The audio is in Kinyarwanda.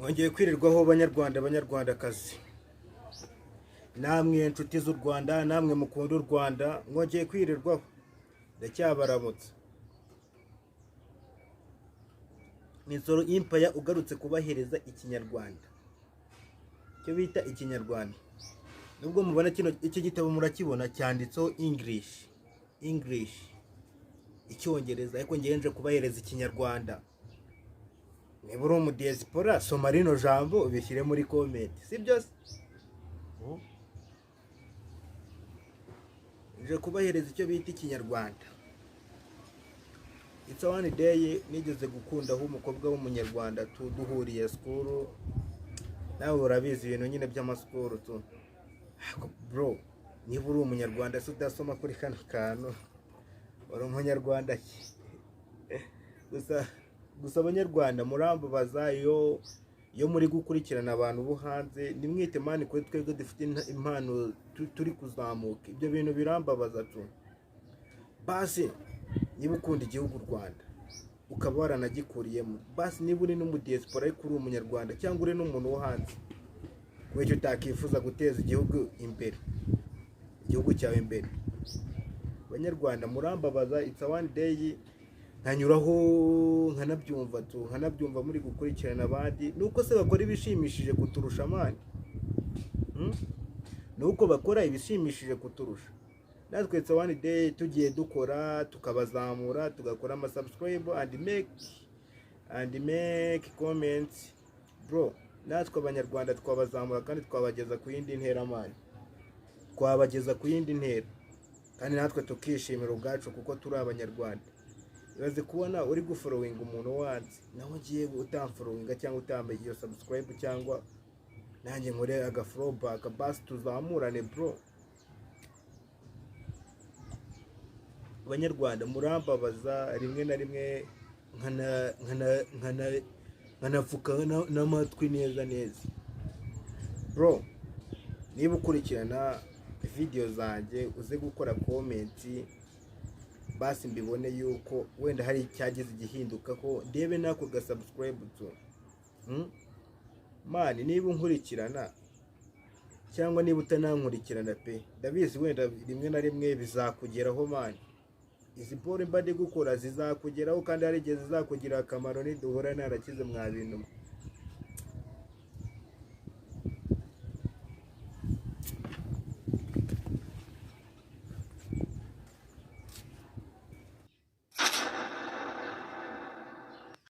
Mwongeye kwirirwaho banyarwandakazi, namwe inshuti z'u Rwanda, namwe mukunda u Rwanda, mwongeye kwirirwaho. Ndacyabaramutse. Ni Nsoro Empire ugarutse kubahereza ikinyarwanda, icyo bita ikinyarwanda. Nubwo mubona iki gitabo murakibona cyanditseho English, icyongereza, ariko ngenje kubahereza ikinyarwanda. Niba uri umudiyasipora, soma rino jambo ubishyire muri komenti, si byose? Nje kubahereza icyo bita ikinyarwanda. It's one day nigeze gukundaho umukobwa w'umunyarwanda duhuriye school. Nawe urabizi ibintu nyine by'amaskuru tu. Bro, niba uri umunyarwanda se udasoma kuri kano kantu, uri umunyarwanda ki? Gusa abanyarwanda murambabaza iyo muri gukurikirana abantu bo hanze, nimwite mani kuri twebwe dufite impano turi kuzamuka. Ibyo bintu birambabaza tu. Basi niba ukunda igihugu Rwanda ukaba waranagikuriyemo, basi niba uri n'umudiyasipora ariko uri umunyarwanda cyangwa uri n'umuntu wo hanze, wicyo utakifuza guteza igihugu imbere, igihugu cyawe imbere. Abanyarwanda murambabaza, it's one day nkanyuraho nkanabyumva muri gukurikirana abandi. Nuko se bakora ibishimishije kuturusha mani? Nuko bakora ibishimishije kuturusha. Natwe it's one day tugiye dukora, tukabazamura, tugakora ama subscribe and make comments. Bro, natwe abanyarwanda twabazamura kandi twabageza ku yindi ntera mani, twabageza ku yindi ntera, kandi natwe tukishimira ubwacu kuko turi abanyarwanda. Ibaze kubona uri gufollowing umuntu wanze, naho ugiye utamfollowinga cyangwa utambaye iyo subscribe, cyangwa nanjye nkore aga follow back, basi tuzamurane bro. Abanyarwanda murambabaza, rimwe na rimwe nkanafuka n'amatwi neza bro. Niba ukurikirana video zanjye uze gukora comment, basi mbibone yuko wenda hari icyagize igihinduka, ko ndebe nako ga subscribe tu. Mani, niba unkurikirana cyangwa niba utanankurikirana pe, ndabizi wenda rimwe na rimwe bizakugeraho mani. Izi pole mbade gukora zizakugeraho, kandi hari igihe zizakugira akamaro niduhura narakize mwa bintu.